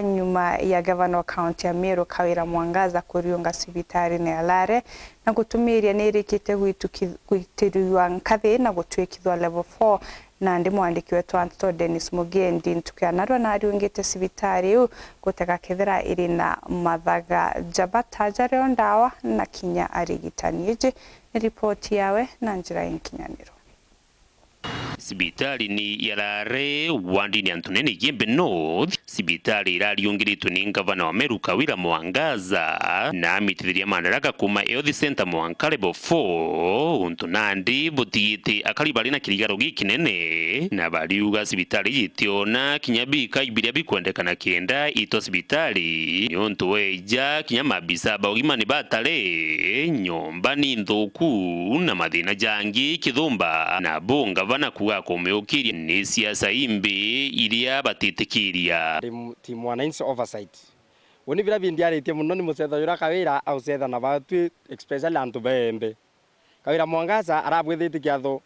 Nyuma ya gavana wa kaunti ya Meru Kawira Mwangaza kuriunga cibitari na Alare na gutumiria nirikite gwitiriwa nkathi na gutwikithwa level 4 na ndi mwandiki wetu Anto Dennis Mugendi ntukianarwa na ariungite cibitari u gutega kethira iri na mathaga jabata jareo ndawa na kinya arigitanije. Ni ripoti yawe na njira y'inkinyaniro. Sibitari ni Alare wandini Antonene Igembe North. Sibitari irariungiritwe ni gavana wa Meru Kawira Mwangaza na amitithiria mandaraka kuma Health Center Mwanka level 4 untu nandi butiyite akari bari na kirigaro gikinene na bariuga sibitari yitiona kinya bika ibiria bikwendekana kenda ito sibitari yontu weja kinya mabisa baugima ni batare nyomba ni nthuku na mathina jangi kithumba na gavana kuga kumeukiria ni siasa imbi iria batitikiria timu wananchi oversight woni vira bindiarite muno ni musetha yura Kawira au setha na batu especially antu bembe Kawira Mwangaza arabwithite kiatho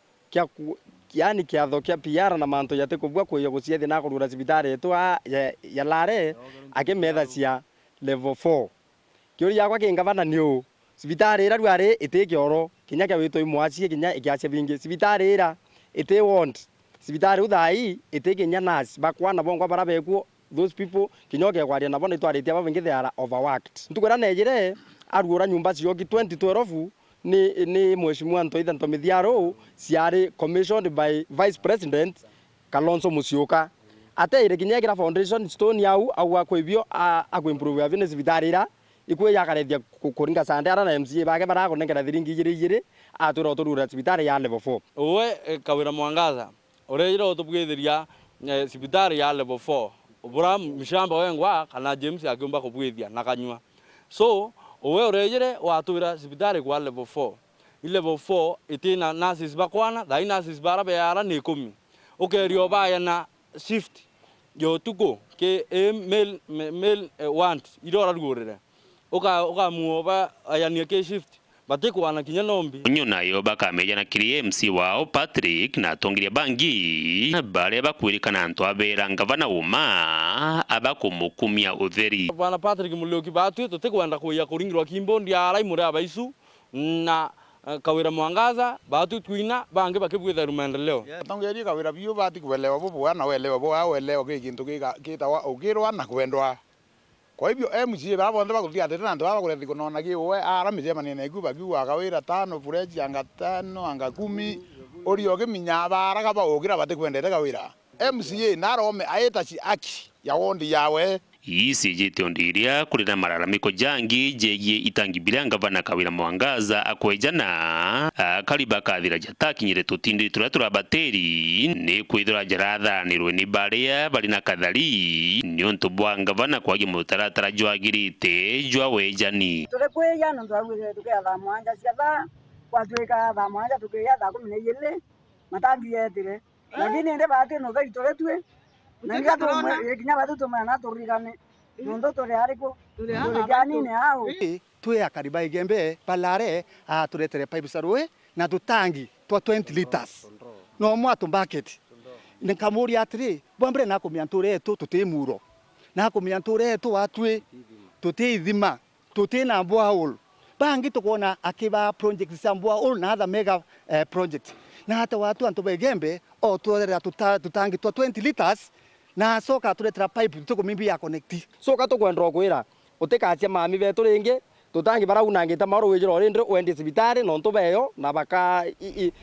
yani kiatho kia PR na manto yate kubwa kuya guciethi na kurura cibitari etu ya Alare akimetha cia level 4 kiuri yakwa kingavana ni cibitari ira rwari itikioro kinya kia wito imwacie kinya ikiacia bingi cibitari ira ite want cibitari uthai itikinya nurse bakwana bongwa barabekuo those people kinyoke kwaria nabo nitwaritie aba bingi they are overworked ntukwira nejire arugura nyumba cioki 2012 ni mheshimiwa Ntoitha Ntomithiaro ciari commissioned by Vice President Kalonzo Musyoka ate kinyekira foundation stone yau au akwibio improve ya business cibitari ira ikwe yakarethia kuringa sande ara na MCA bake barakunengera thiringi igiri atura turura cibitari ya level 4 owe Kawira Mwangaza orejira otubwithiria cibitari ya level 4 ubura mshamba wengwa kana James akiumba kubwithia na kanywa so owe orejire watwira cibitari kwa level 4 level 4 itina nurses bakwana thai nurses barabe yara ni 10 ukerio baya na shift yo tuko ke mail want irora rugurire uka muoba ayania ke shift batikwana kinya nombi nyo nayo bakameja na kiri MC wao Patrick na tongiria bangi bare bakwirikana antu abera gavana uma abakumukumia utheri bwana Patrick Mulioki batu tutikwenda kuya kuringirwa kimbondi ara imure abaisu na Kawira Mwangaza batu twina bangi bakibwitha rumendeleo tongeria Kawira biu bati kuelewa bubu na welewa bo awelewa kintu gitawa ugirwa na kwendwa. Kwa hivyo MCA barabonde bakuthia atirina ndu bakurethi kunona giwe aramije manene ikuba kiwa Kawira 5 fureji anga 5 anga 10 orio giminya baraga bagugira batikwendete Kawira MCA narome aetaci aki ya wondi yawe isi jitondiria kurina mararamiko jangi jegie itangibiria gavana Kawira Mwangaza akwejana kaliba kathira jatakinyire tutindi turia bateri ni kwithira jarathanirwe ni baria bari na kathari niontu bwa gavana kwagi mutaratara jwagirite jwa wejani tore kwejana ndwagwire tuketha mwanja ciatha kwatwika tha mwanja tukiya tha 12 matangi yetire lakini ndi bati no thai tore tue na ngiya tumwe kinya batu tumwe na turigane nondo tore ariko tore gani ne au tue akariba Igembe Alare turetere pipe sarwe na tutangi twa 20 liters no mwato bucket nkamuri atri bombre na kumianture etu tutimuro na kumianture etu atwe tutithima tutina borehole bangi tukona akiba project za borehole na other mega project na hata watu antobe Igembe o tuorera tutangi twa 20 liters na soka turetera pipe tukumimbi ya connect soka tukwendro kwira utikacia mami betu ringi tutangi baraunangita maro wijiro orindre wendi cibitari no ntubeyo na baka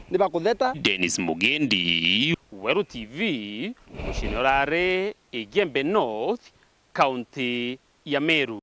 ni bakutheta. Dennis Mugendi, Weru TV, mushini Alare Igembe North, County ya Meru.